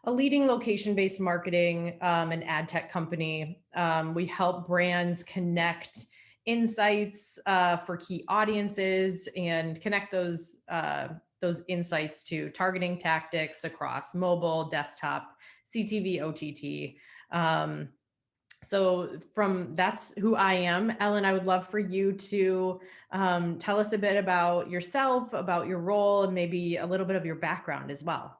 a leading location-based marketing and ad tech company. We help brands connect insights for key audiences and connect those insights to targeting tactics across mobile, desktop, CTV, OTT. So that's who I am. Ellen, I would love for you to tell us a bit about yourself, about your role, and maybe a little bit of your background as well.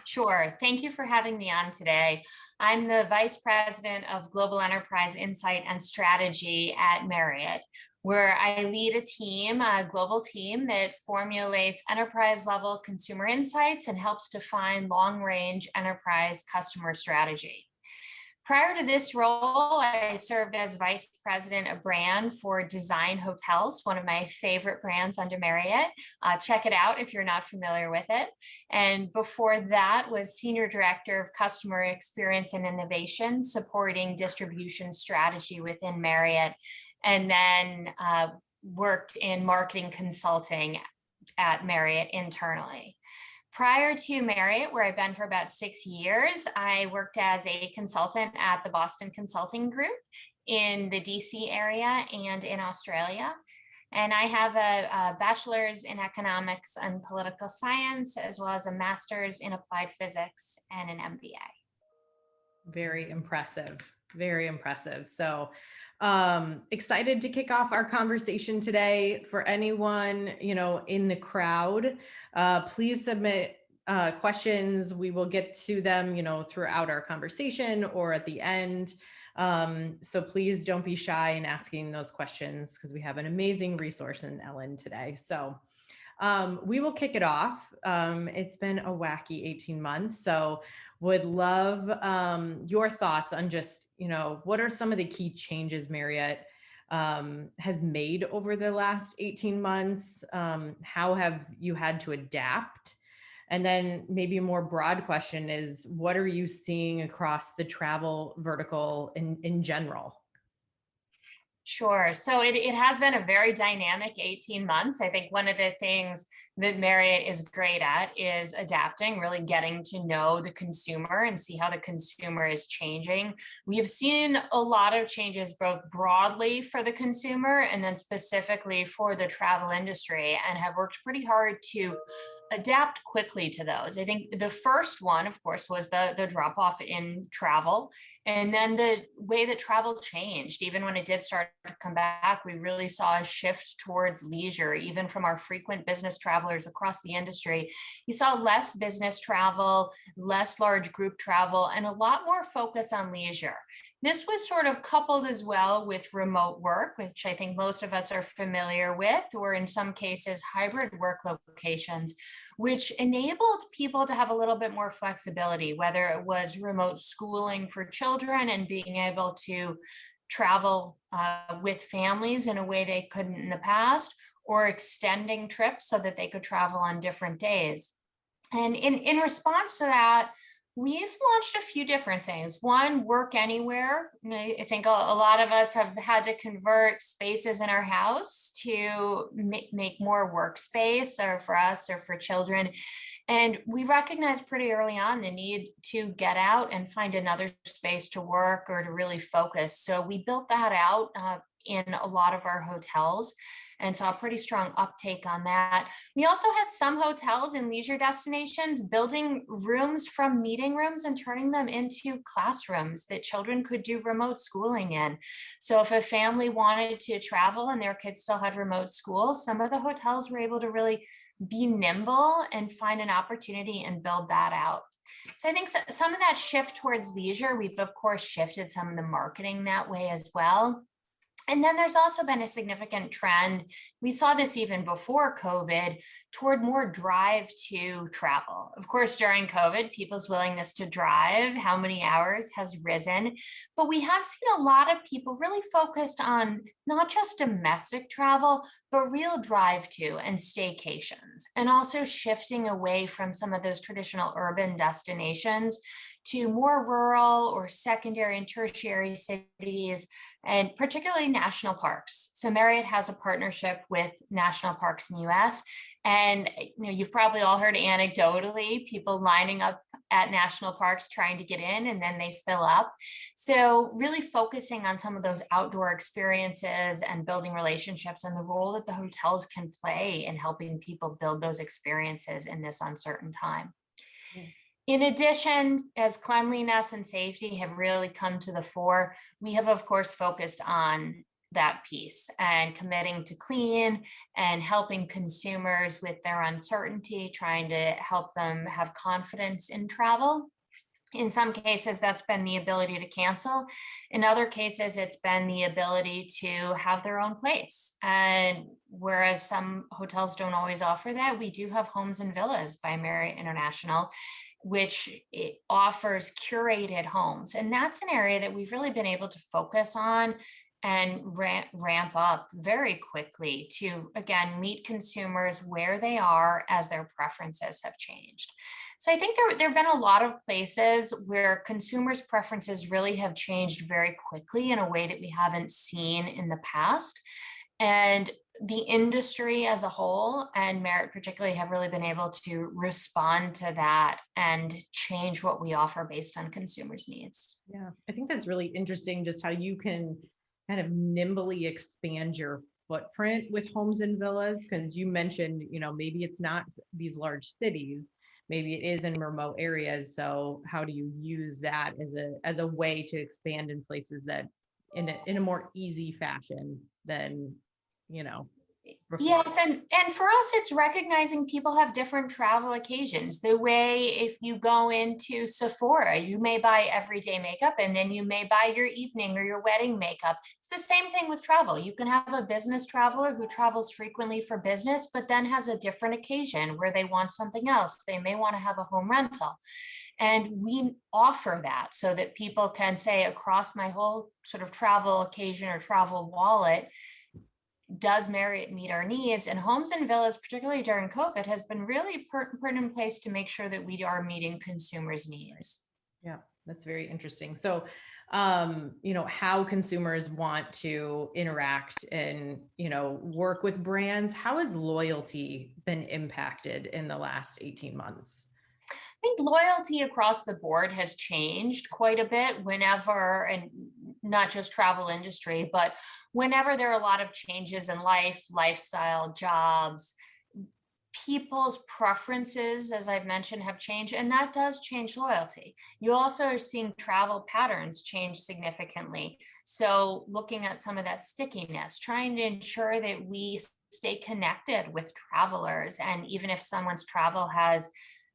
Sure. Thank you for having me on today. I'm the Vice President of Global Enterprise Insight and Strategy at Marriott, where I lead a global team that formulates enterprise-level consumer insights and helps define long-range enterprise customer strategy. Prior to this role, I served as Vice President of Brand for Design Hotels, one of my favorite brands under Marriott. Check it out if you're not familiar with it. And before that was Senior Director of Customer Experience and Innovation, supporting distribution strategy within Marriott, and then worked in marketing consulting at Marriott internally. Prior to Marriott, where I've been for about 6 years, I worked as a consultant at the Boston Consulting Group in the DC area and in Australia. And I have a bachelor's in economics and political science, as well as a master's in applied physics and an MBA. Very impressive. Very impressive. So excited to kick off our conversation today. For anyone, in the crowd, please submit questions. We will get to them, throughout our conversation or at the end. So please don't be shy in asking those questions, because we have an amazing resource in Ellen today. So we will kick it off. It's been a wacky 18 months. So would love your thoughts on just, what are some of the key changes Marriott has made over the last 18 months? How have you had to adapt? And then maybe a more broad question is, what are you seeing across the travel vertical in general? Sure. So it has been a very dynamic 18 months. I think one of the things that Marriott is great at is adapting, really getting to know the consumer and see how the consumer is changing. We have seen a lot of changes both broadly for the consumer and then specifically for the travel industry, and have worked pretty hard to adapt quickly to those. I think the first one, of course, was the drop off in travel. And then the way that travel changed, even when it did start to come back, we really saw a shift towards leisure, even from our frequent business travelers across the industry. You saw less business travel, less large group travel, and a lot more focus on leisure. This was sort of coupled as well with remote work, which I think most of us are familiar with, or in some cases, hybrid work locations, which enabled people to have a little bit more flexibility, whether it was remote schooling for children and being able to travel with families in a way they couldn't in the past, or extending trips so that they could travel on different days. And in response to that, we've launched a few different things. One, work anywhere. I think a lot of us have had to convert spaces in our house to make more workspace, or for us or for children. And we recognized pretty early on the need to get out and find another space to work or to really focus. So we built that out in a lot of our hotels and saw a pretty strong uptake on that. We also had some hotels and leisure destinations building rooms from meeting rooms and turning them into classrooms that children could do remote schooling in. So if a family wanted to travel and their kids still had remote school, some of the hotels were able to really be nimble and find an opportunity and build that out. So I think some of that shift towards leisure, we've of course shifted some of the marketing that way as well. And then there's also been a significant trend. We saw this even before COVID, toward more drive to travel. Of course, during COVID, people's willingness to drive, how many hours, has risen. But we have seen a lot of people really focused on not just domestic travel, but real drive to and staycations, and also shifting away from some of those traditional urban destinations to more rural or secondary and tertiary cities, and particularly national parks. So Marriott has a partnership with national parks in the US. And you've probably all heard anecdotally people lining up at national parks trying to get in, and then they fill up. So really focusing on some of those outdoor experiences and building relationships and the role that the hotels can play in helping people build those experiences in this uncertain time. Yeah. In addition, as cleanliness and safety have really come to the fore, we have, of course, focused on that piece and committing to clean and helping consumers with their uncertainty, trying to help them have confidence in travel. In some cases, that's been the ability to cancel. In other cases, it's been the ability to have their own place. And whereas some hotels don't always offer that, we do have Homes and Villas by Marriott International, which it offers curated homes. And that's an area that we've really been able to focus on and ramp up very quickly to, again, meet consumers where they are as their preferences have changed. So I think there have been a lot of places where consumers' preferences really have changed very quickly in a way that we haven't seen in the past. And the industry as a whole, and Marriott particularly, have really been able to respond to that and change what we offer based on consumers' needs. Yeah, I think that's really interesting, just how you can kind of nimbly expand your footprint with Homes and Villas, because you mentioned, maybe it's not these large cities, maybe it is in remote areas. So how do you use that as a way to expand in places that in a more easy fashion than, before? Yes, and for us, it's recognizing people have different travel occasions. The way if you go into Sephora, you may buy everyday makeup and then you may buy your evening or your wedding makeup. It's the same thing with travel. You can have a business traveler who travels frequently for business, but then has a different occasion where they want something else. They may want to have a home rental. And we offer that so that people can say, across my whole sort of travel occasion or travel wallet, does Marriott meet our needs? And Homes and Villas, particularly during COVID, has been really put in place to make sure that we are meeting consumers' needs. Yeah, that's very interesting. So, how consumers want to interact and, work with brands. How has loyalty been impacted in the last 18 months? I think loyalty across the board has changed quite a bit whenever, and not just travel industry, but whenever there are a lot of changes in life, lifestyle, jobs, people's preferences, as I've mentioned, have changed, and that does change loyalty. You also are seeing travel patterns change significantly. So looking at some of that stickiness, trying to ensure that we stay connected with travelers. And even if someone's travel has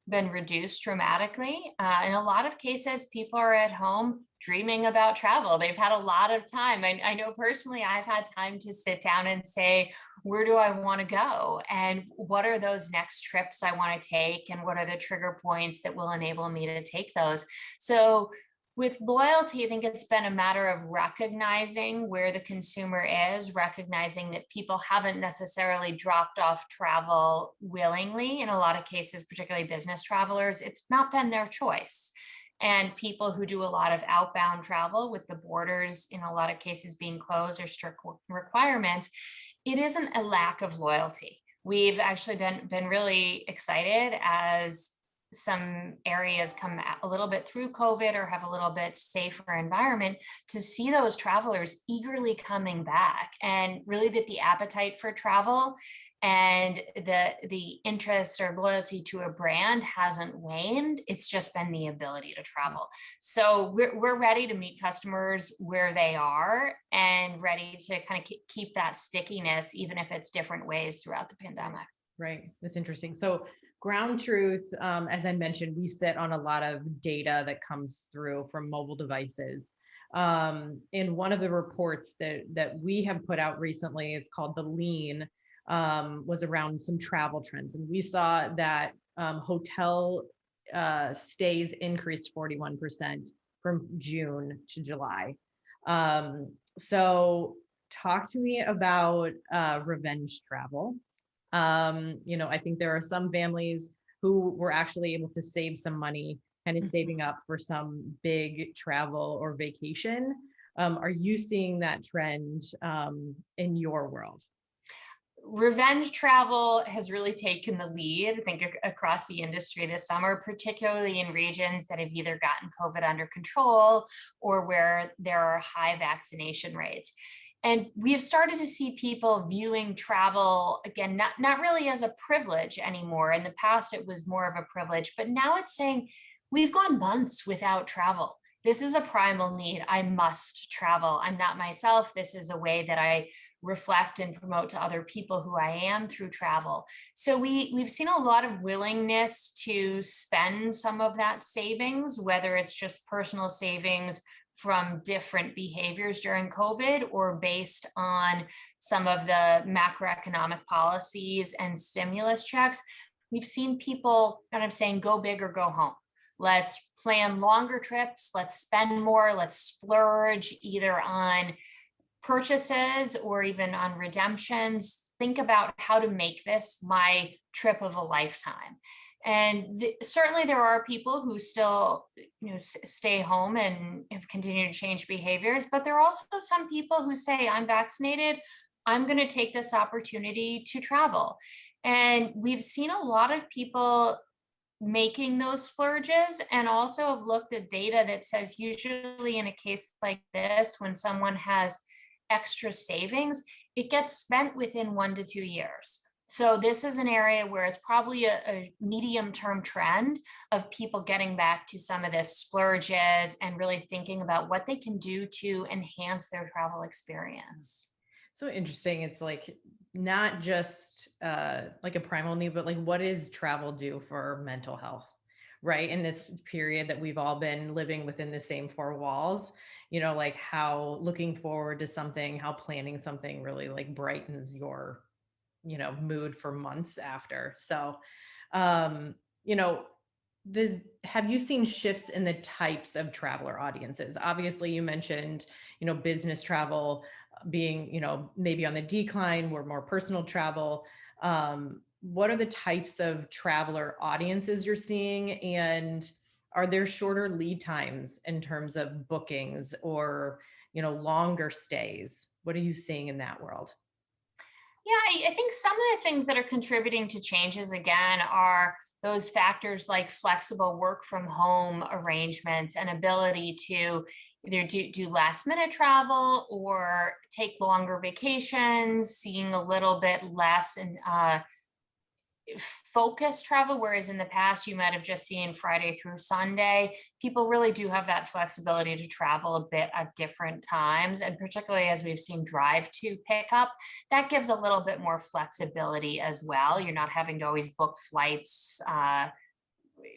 been reduced dramatically. In a lot of cases, people are at home dreaming about travel. They've had a lot of time. I know personally, I've had time to sit down and say, where do I want to go? And what are those next trips I want to take? And what are the trigger points that will enable me to take those? So with loyalty, I think it's been a matter of recognizing where the consumer is, recognizing that people haven't necessarily dropped off travel willingly. In a lot of cases, particularly business travelers, it's not been their choice. And people who do a lot of outbound travel with the borders, in a lot of cases, being closed or strict requirements, it isn't a lack of loyalty. We've actually been really excited as some areas come a little bit through COVID or have a little bit safer environment to see those travelers eagerly coming back, and really that the appetite for travel and the interest or loyalty to a brand hasn't waned. It's just been the ability to travel. So we're ready to meet customers where they are and ready to kind of keep that stickiness, even if it's different ways throughout the pandemic. Right. That's interesting. So GroundTruth, as I mentioned, we sit on a lot of data that comes through from mobile devices. In one of the reports that we have put out recently, it's called the Lean, was around some travel trends. And we saw that hotel stays increased 41% from June to July. So talk to me about revenge travel. I think there are some families who were actually able to save some money, kind of saving up for some big travel or vacation. Are you seeing that trend in your world? Revenge travel has really taken the lead, I think, across the industry this summer, particularly in regions that have either gotten COVID under control or where there are high vaccination rates. And we have started to see people viewing travel, again, not really as a privilege anymore. In the past, it was more of a privilege, but now it's saying, we've gone months without travel. This is a primal need. I must travel. I'm not myself. This is a way that I reflect and promote to other people who I am through travel. So we've seen a lot of willingness to spend some of that savings, whether it's just personal savings from different behaviors during COVID or based on some of the macroeconomic policies and stimulus checks. We've seen people kind of saying, go big or go home. Let's plan longer trips. Let's spend more. Let's splurge either on purchases or even on redemptions. Think about how to make this my trip of a lifetime. And certainly there are people who still, stay home and have continued to change behaviors, but there are also some people who say, I'm vaccinated, I'm going to take this opportunity to travel. And we've seen a lot of people making those splurges, and also have looked at data that says usually in a case like this, when someone has extra savings, it gets spent within 1 to 2 years. So this is an area where it's probably a medium-term trend of people getting back to some of the splurges and really thinking about what they can do to enhance their travel experience. So interesting. It's like not just like a primal need, but like what does travel do for mental health, right? In this period that we've all been living within the same four walls, like how looking forward to something, how planning something really like brightens your mood for months after. So, um, you know, have you seen shifts in the types of traveler audiences? Obviously, you mentioned, business travel being, maybe on the decline, or more personal travel. What are the types of traveler audiences you're seeing? And are there shorter lead times in terms of bookings or, longer stays? What are you seeing in that world? Yeah, I think some of the things that are contributing to changes again are those factors like flexible work from home arrangements and ability to either do last minute travel or take longer vacations, seeing a little bit less in focused travel, whereas in the past you might have just seen Friday through Sunday. People really do have that flexibility to travel a bit at different times, and particularly as we've seen drive to pick up, that gives a little bit more flexibility as well. You're not having to always book flights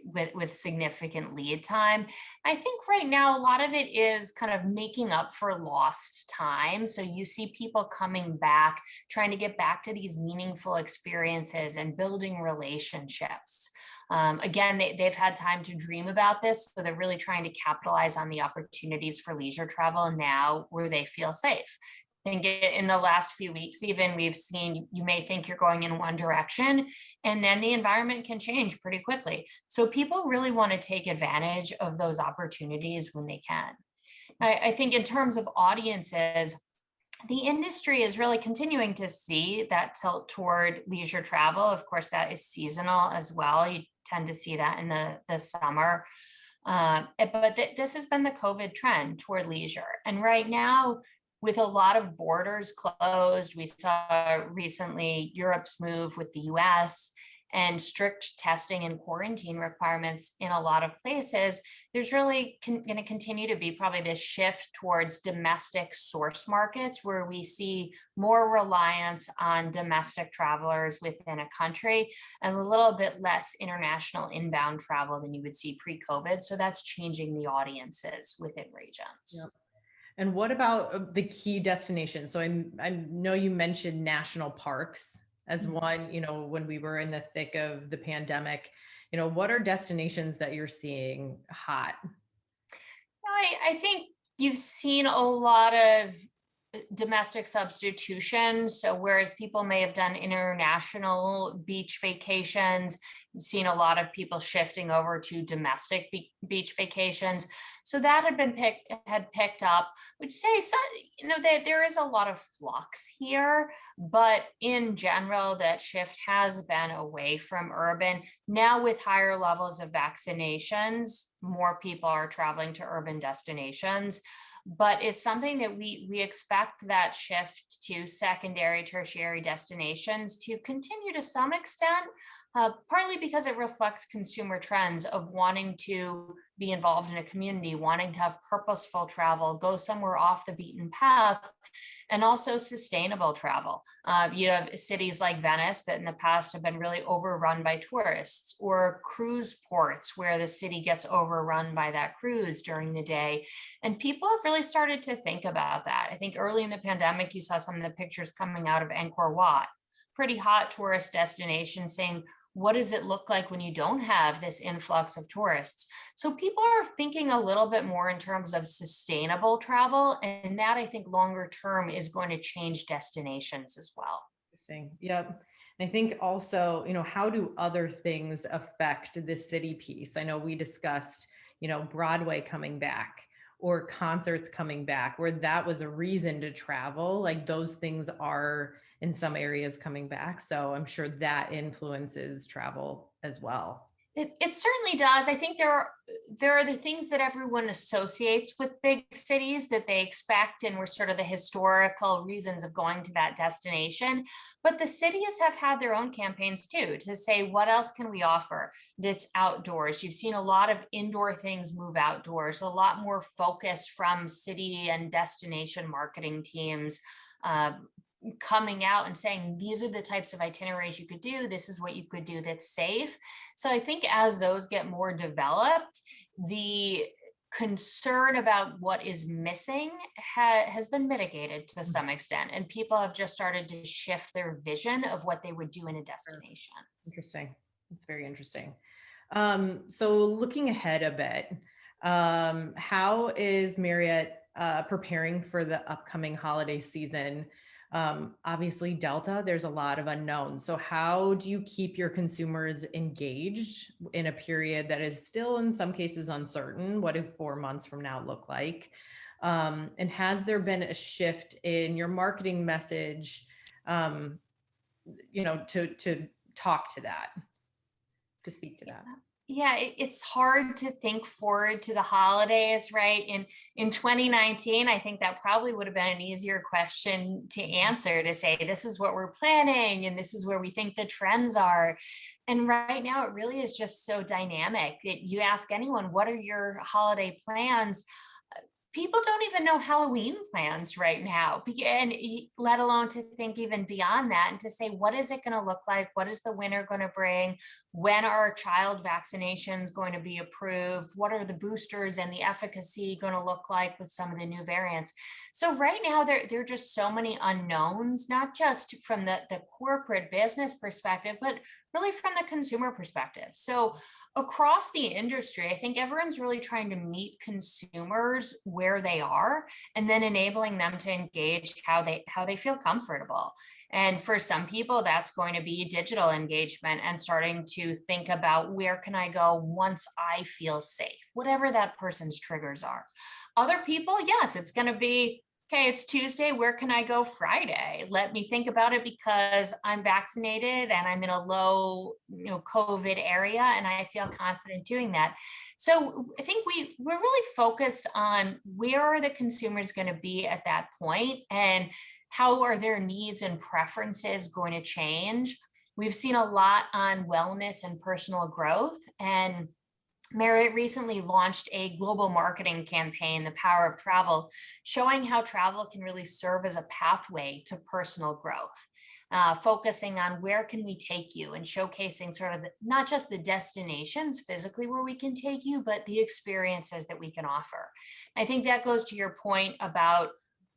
with significant lead time. I think right now a lot of it is kind of making up for lost time. So you see people coming back, trying to get back to these meaningful experiences and building relationships. Again, they've had time to dream about this, so they're really trying to capitalize on the opportunities for leisure travel now where they feel safe. I think in the last few weeks, even we've seen, you may think you're going in one direction, and then the environment can change pretty quickly. So people really want to take advantage of those opportunities when they can. I think in terms of audiences, the industry is really continuing to see that tilt toward leisure travel. Of course, that is seasonal as well. You tend to see that in the summer. But this has been the COVID trend toward leisure. And right now, with a lot of borders closed, we saw recently Europe's move with the US and strict testing and quarantine requirements in a lot of places. There's really going to continue to be probably this shift towards domestic source markets where we see more reliance on domestic travelers within a country and a little bit less international inbound travel than you would see pre-COVID. So that's changing the audiences within regions. Yep. And what about the key destinations? So I know you mentioned national parks as one, when we were in the thick of the pandemic, what are destinations that you're seeing hot? I think you've seen a lot of domestic substitution. So whereas people may have done international beach vacations, you've seen a lot of people shifting over to domestic beach vacations. So that had picked up, which say, so, that there is a lot of flux here, but in general, that shift has been away from urban. Now with higher levels of vaccinations, more people are traveling to urban destinations. But it's something that we expect that shift to secondary, tertiary destinations to continue to some extent, partly because it reflects consumer trends of wanting to be involved in a community, wanting to have purposeful travel, go somewhere off the beaten path, and also sustainable travel. You have cities like Venice that in the past have been really overrun by tourists, or cruise ports where the city gets overrun by that cruise during the day. And people have really started to think about that. I think early in the pandemic, you saw some of the pictures coming out of Angkor Wat, pretty hot tourist destination, saying, what does it look like when you don't have this influx of tourists? So people are thinking a little bit more in terms of sustainable travel, and that I think longer term is going to change destinations as well. Interesting. Yep. And I think also, how do other things affect the city piece? I know we discussed, Broadway coming back or concerts coming back, where that was a reason to travel. Like those things are in some areas coming back. So I'm sure that influences travel as well. It certainly does. I think there are the things that everyone associates with big cities that they expect, and were sort of the historical reasons of going to that destination. But the cities have had their own campaigns too, to say, what else can we offer that's outdoors? You've seen a lot of indoor things move outdoors, a lot more focus from city and destination marketing teams, coming out and saying, these are the types of itineraries you could do. This is what you could do that's safe. So I think as those get more developed, the concern about what is missing has been mitigated to some extent. And people have just started to shift their vision of what they would do in a destination. Interesting. It's very interesting. So looking ahead a bit, how is Marriott preparing for the upcoming holiday season? Obviously Delta, there's a lot of unknowns. So how do you keep your consumers engaged in a period that is still in some cases uncertain? What do 4 months from now look like? And has there been a shift in your marketing message, to talk to that, to speak to that? Yeah, it's hard to think forward to the holidays, right? In 2019, I think that probably would have been an easier question to answer, to say, this is what we're planning and this is where we think the trends are. And right now, it really is just so dynamic that you ask anyone, what are your holiday plans? People don't even know Halloween plans right now, and let alone to think even beyond that and to say, what is it going to look like? What is the winter going to bring? When are child vaccinations going to be approved? What are the boosters and the efficacy going to look like with some of the new variants? So right now, there are just so many unknowns, not just from the corporate business perspective, but really from the consumer perspective. So across the industry, I think everyone's really trying to meet consumers where they are, and then enabling them to engage how they feel comfortable. And for some people, that's going to be digital engagement and starting to think about, where can I go once I feel safe, whatever that person's triggers are. Other people, yes, it's going to be, okay, it's Tuesday, where can I go Friday? Let me think about it because I'm vaccinated and I'm in a low, COVID area, and I feel confident doing that. So I think we're really focused on, where are the consumers going to be at that point, and how are their needs and preferences going to change? We've seen a lot on wellness and personal growth, and Marriott recently launched a global marketing campaign, The Power of Travel, showing how travel can really serve as a pathway to personal growth, focusing on where can we take you, and showcasing sort of not just the destinations physically where we can take you, but the experiences that we can offer. I think that goes to your point about,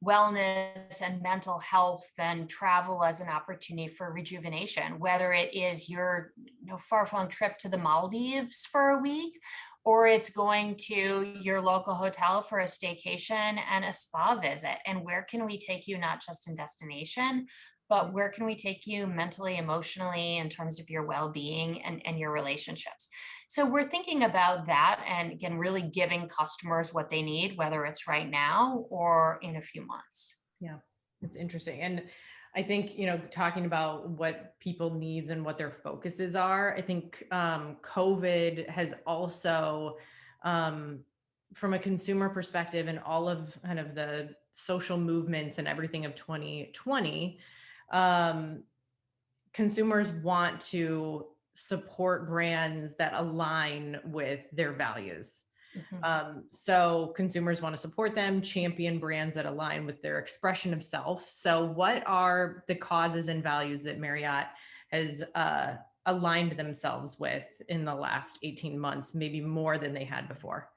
wellness and mental health and travel as an opportunity for rejuvenation, whether it is your far-flung trip to the Maldives for a week, or it's going to your local hotel for a staycation and a spa visit. And where can we take you, not just in destination, but where can we take you mentally, emotionally, in terms of your well-being and your relationships? So we're thinking about that, and again, really giving customers what they need, whether it's right now or in a few months. Yeah, it's interesting. And I think, talking about what people needs and what their focuses are, I think COVID has also, from a consumer perspective and all of kind of the social movements and everything of 2020, um, consumers want to support brands that align with their values. Mhm. So consumers want to support them, champion brands that align with their expression of self. So what are the causes and values that Marriott has aligned themselves with in the last 18 months, maybe more than they had before?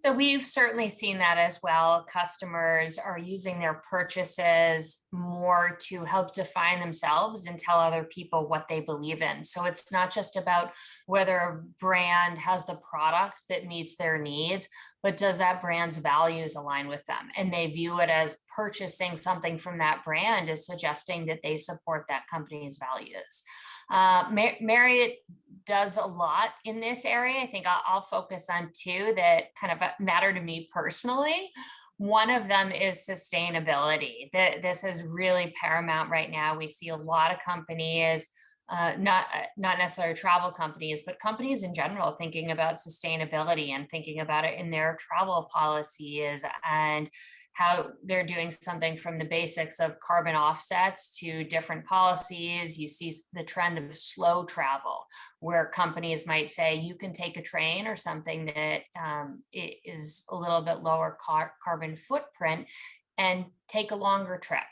So we've certainly seen that as well. Customers are using their purchases more to help define themselves and tell other people what they believe in. So it's not just about whether a brand has the product that meets their needs, but does that brand's values align with them? And they view it as purchasing something from that brand is suggesting that they support that company's values. Marriott does a lot in this area. I think I'll focus on two that kind of matter to me personally. One of them is sustainability. This is really paramount right now. We see a lot of companies, not necessarily travel companies, but companies in general thinking about sustainability and thinking about it in their travel policies, and how they're doing something from the basics of carbon offsets to different policies. You see the trend of slow travel, where companies might say you can take a train or something that is a little bit lower carbon footprint and take a longer trip.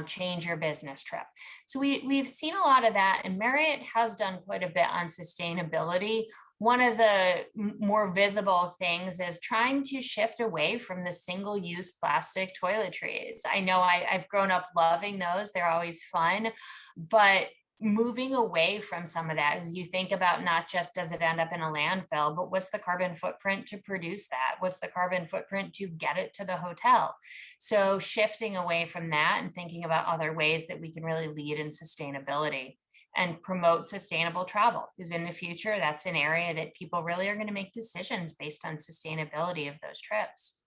Change your business trip. So we've seen a lot of that, and Marriott has done quite a bit on sustainability. One of the more visible things is trying to shift away from the single-use plastic toiletries. I know I've grown up loving those. They're always fun, but moving away from some of that, as you think about not just does it end up in a landfill, but what's the carbon footprint to produce that? What's the carbon footprint to get it to the hotel? So shifting away from that and thinking about other ways that we can really lead in sustainability and promote sustainable travel, because in the future, that's an area that people really are going to make decisions based on sustainability of those trips.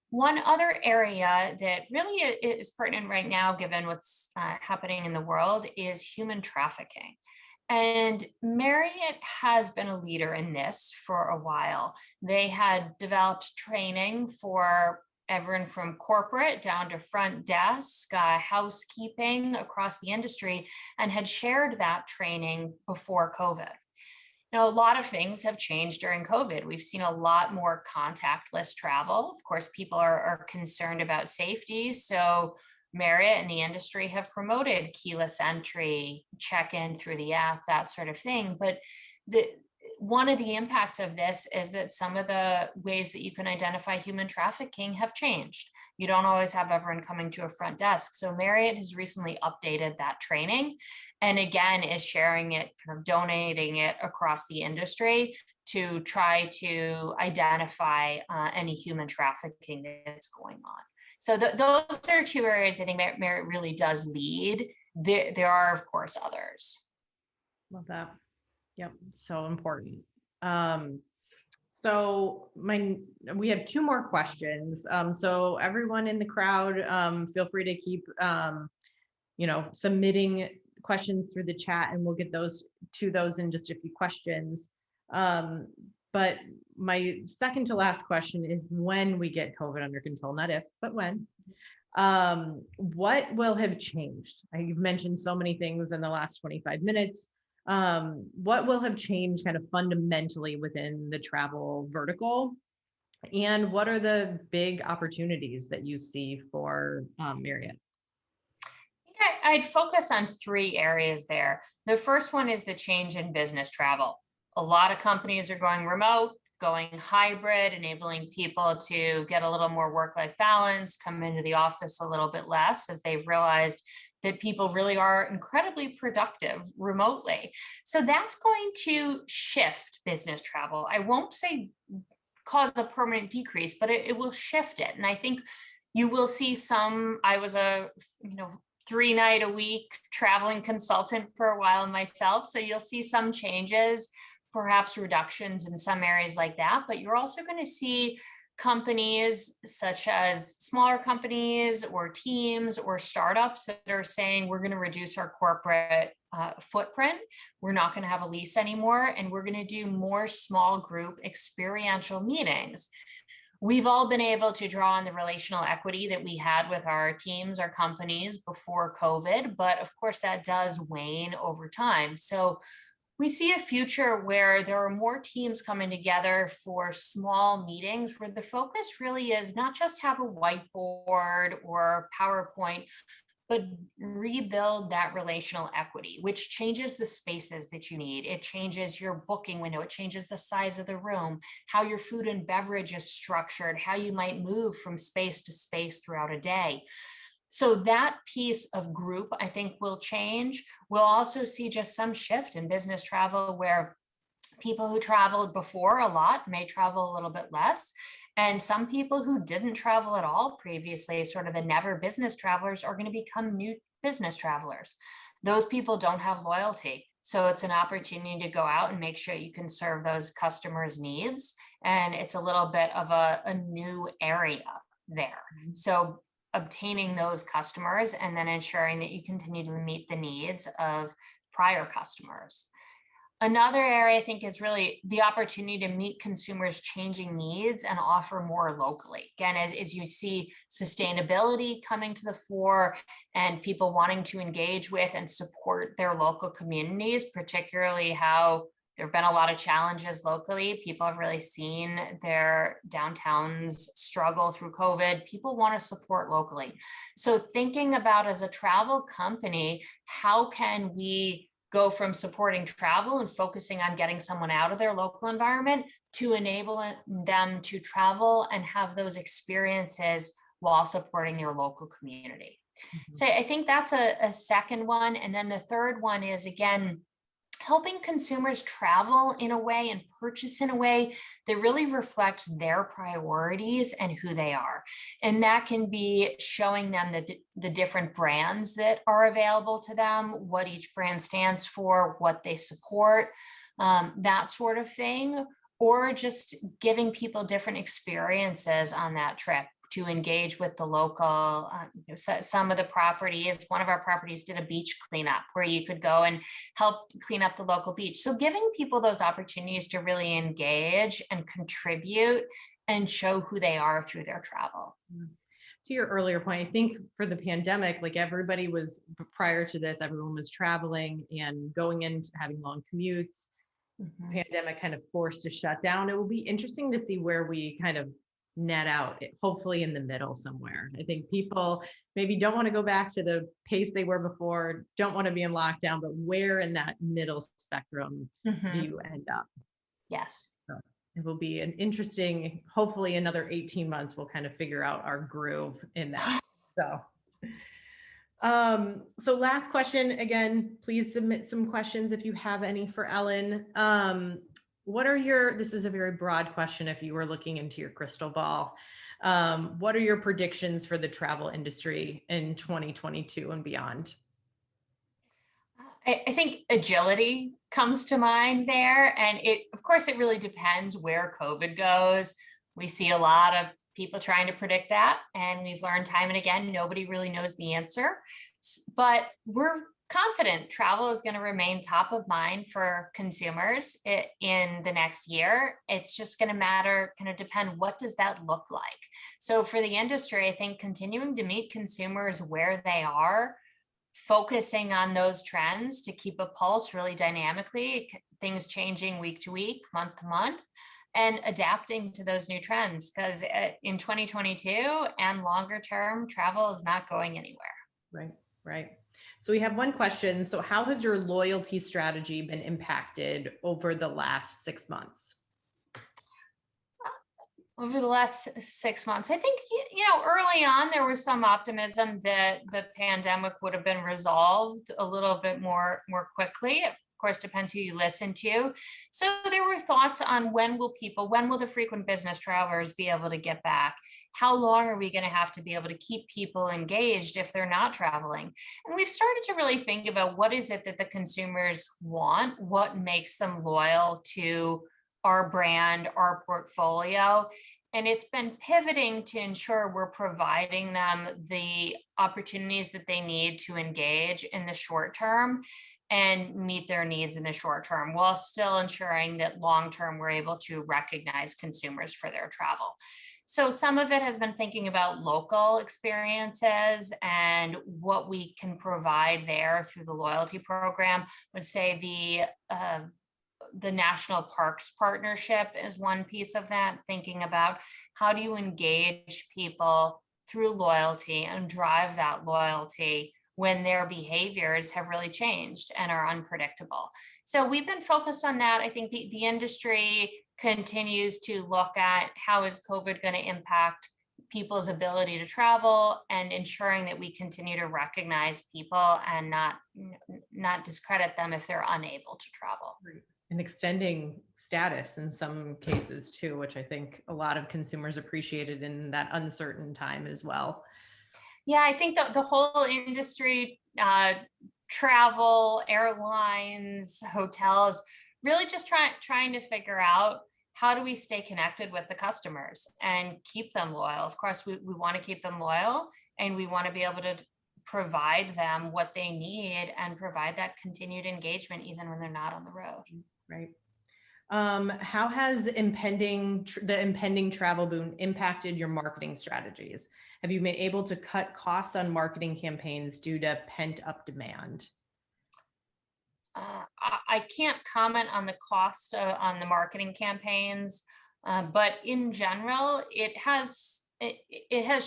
One other area that really is pertinent right now, given what's happening in the world, is human trafficking. And Marriott has been a leader in this for a while. They had developed training for everyone from corporate down to front desk, housekeeping across the industry, and had shared that training before COVID. Now, a lot of things have changed during COVID. We've seen a lot more contactless travel. Of course, people are concerned about safety. So Marriott and the industry have promoted keyless entry, check-in through the app, that sort of thing. But one of the impacts of this is that some of the ways that you can identify human trafficking have changed. You don't always have everyone coming to a front desk. So Marriott has recently updated that training, and again is sharing it, kind of donating it across the industry to try to identify any human trafficking that's going on. So those are two areas I think Marriott really does lead. There are, of course, others. Love that. Yep, so important. So we have two more questions. So everyone in the crowd, feel free to keep, submitting questions through the chat, and we'll get those in just a few questions. But my second to last question is, when we get COVID under control, not if, but when, what will have changed? You've mentioned so many things in the last 25 minutes. What will have changed kind of fundamentally within the travel vertical? And what are the big opportunities that you see for Marriott? I'd focus on three areas there. The first one is the change in business travel. A lot of companies are going remote. going hybrid, enabling people to get a little more work-life balance, come into the office a little bit less as they've realized that people really are incredibly productive remotely. So that's going to shift business travel. I won't say cause a permanent decrease, but it will shift it. And I think you will see some, I was a, 3-night-a-week traveling consultant for a while myself. So you'll see some changes, perhaps reductions in some areas like that, but you're also going to see companies such as smaller companies or teams or startups that are saying we're going to reduce our corporate footprint. We're not going to have a lease anymore, and we're going to do more small group experiential meetings. We've all been able to draw on the relational equity that we had with our teams, our companies before COVID, but of course that does wane over time. So we see a future where there are more teams coming together for small meetings where the focus really is not just have a whiteboard or PowerPoint, but rebuild that relational equity, which changes the spaces that you need. It changes your booking window. It changes the size of the room, how your food and beverage is structured, how you might move from space to space throughout a day. So that piece of group, I think, will change. We'll also see just some shift in business travel where people who traveled before a lot may travel a little bit less. And some people who didn't travel at all previously, sort of the never business travelers, are going to become new business travelers. Those people don't have loyalty. So it's an opportunity to go out and make sure you can serve those customers' needs. And it's a little bit of a new area there. So obtaining those customers and then ensuring that you continue to meet the needs of prior customers. Another area I think is really the opportunity to meet consumers' changing needs and offer more locally. Again, as you see sustainability coming to the fore and people wanting to engage with and support their local communities, particularly how there have been a lot of challenges locally. People have really seen their downtowns struggle through COVID. People want to support locally. So thinking about, as a travel company, how can we go from supporting travel and focusing on getting someone out of their local environment to enable them to travel and have those experiences while supporting your local community. So I think that's a second one. And then the third one is, again, helping consumers travel in a way and purchase in a way that really reflects their priorities and who they are. And that can be showing them the different brands that are available to them, what each brand stands for, what they support, that sort of thing, or just giving people different experiences on that trip to engage with the local. Some of the properties, one of our properties did a beach cleanup where you could go and help clean up the local beach. So giving people those opportunities to really engage and contribute and show who they are through their travel. To your earlier point, I think for the pandemic, like everybody was, prior to this, everyone was traveling and going into having long commutes. Pandemic kind of forced a shutdown. It will be interesting to see where we kind of net out, hopefully in the middle somewhere. I think people maybe don't want to go back to the pace they were before, don't want to be in lockdown, but where in that middle spectrum do you end up? Yes. So it will be an interesting, hopefully another 18 months, we'll kind of figure out our groove in that. So last question, again, please submit some questions if you have any for Ellen. This is a very broad question if you were looking into your crystal ball. What are your predictions for the travel industry in 2022 and beyond? I think agility comes to mind there. And of course, it really depends where COVID goes. We see a lot of people trying to predict that. And we've learned time and again, nobody really knows the answer. But we're confident travel is going to remain top of mind for consumers in the next year. It's just going to kind of depend, what does that look like? So for the industry, I think continuing to meet consumers where they are, focusing on those trends to keep a pulse really dynamically, things changing week to week, month to month, and adapting to those new trends, because in 2022 and longer term, travel is not going anywhere. Right. So we have one question. So how has your loyalty strategy been impacted over the last 6 months? Over the last 6 months, I think, early on, there was some optimism that the pandemic would have been resolved a little bit more quickly. Of course, depends who you listen to. So there were thoughts on when will the frequent business travelers be able to get back? How long are we going to have to be able to keep people engaged if they're not traveling? And we've started to really think about what is it that the consumers want, what makes them loyal to our brand, our portfolio. And it's been pivoting to ensure we're providing them the opportunities that they need to engage in the short term and meet their needs in the short term, while still ensuring that long term we're able to recognize consumers for their travel. So some of it has been thinking about local experiences and what we can provide there through the loyalty program. I would say the National Parks Partnership is one piece of that, thinking about how do you engage people through loyalty and drive that loyalty when their behaviors have really changed and are unpredictable. So we've been focused on that. I think the industry continues to look at how is COVID going to impact people's ability to travel, and ensuring that we continue to recognize people and not discredit them if they're unable to travel. Right. And extending status in some cases too, which I think a lot of consumers appreciated in that uncertain time as well. Yeah, I think the whole industry, travel, airlines, hotels, really just trying to figure out how do we stay connected with the customers and keep them loyal. Of course, we want to keep them loyal, and we want to be able to provide them what they need and provide that continued engagement even when they're not on the road. Right. How has the impending travel boom impacted your marketing strategies? Have you been able to cut costs on marketing campaigns due to pent up demand? I can't comment on the cost on the marketing campaigns, but in general, it has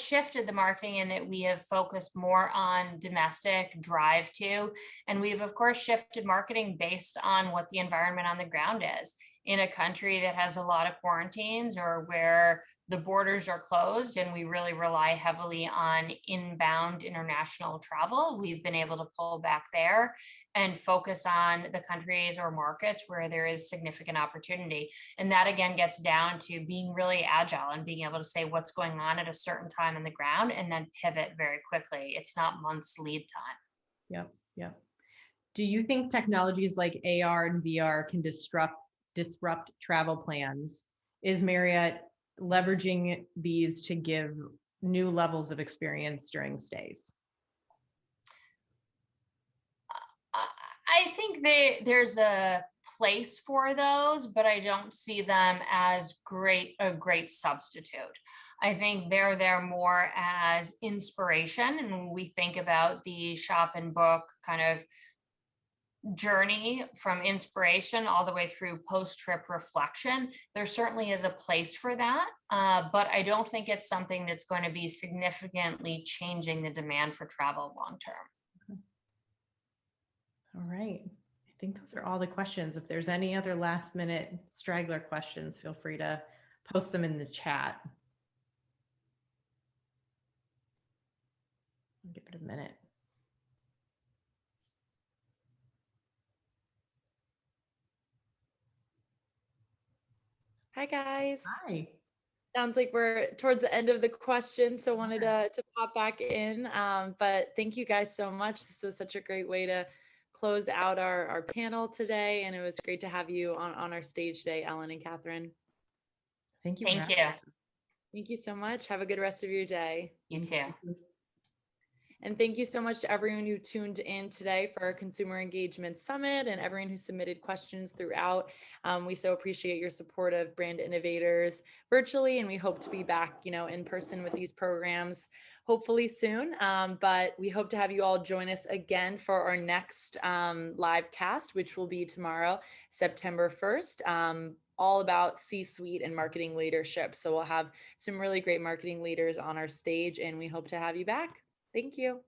shifted the marketing in that we have focused more on domestic drive to, and we've of course shifted marketing based on what the environment on the ground is. In a country that has a lot of quarantines, or where the borders are closed and we really rely heavily on inbound international travel, we've been able to pull back there and focus on the countries or markets where there is significant opportunity. And that again gets down to being really agile and being able to say what's going on at a certain time on the ground and then pivot very quickly. It's not months lead time. Yep. Yep. Do you think technologies like AR and VR can disrupt travel plans? Is Marriott leveraging these to give new levels of experience during stays? I think there's a place for those, but I don't see them as a great substitute. I think they're there more as inspiration. And when we think about the shop and book kind of journey from inspiration all the way through post-trip reflection, there certainly is a place for that. But I don't think it's something that's going to be significantly changing the demand for travel long term. All right. I think those are all the questions. If there's any other last minute straggler questions, feel free to post them in the chat. I'll give it a minute. Hi, guys. Hi. Sounds like we're towards the end of the question, so wanted to pop back in. But thank you guys so much. This was such a great way to close out our panel today, and it was great to have you on our stage today, Ellen and Catherine. Thank you. Thank you. Thank you so much. Have a good rest of your day. You too. And thank you so much to everyone who tuned in today for our Consumer Engagement Summit, and everyone who submitted questions throughout. We so appreciate your support of Brand Innovators virtually, and we hope to be back, in person with these programs hopefully soon. But we hope to have you all join us again for our next live cast, which will be tomorrow, September 1st. All about C-suite and marketing leadership. So we'll have some really great marketing leaders on our stage, and we hope to have you back. Thank you.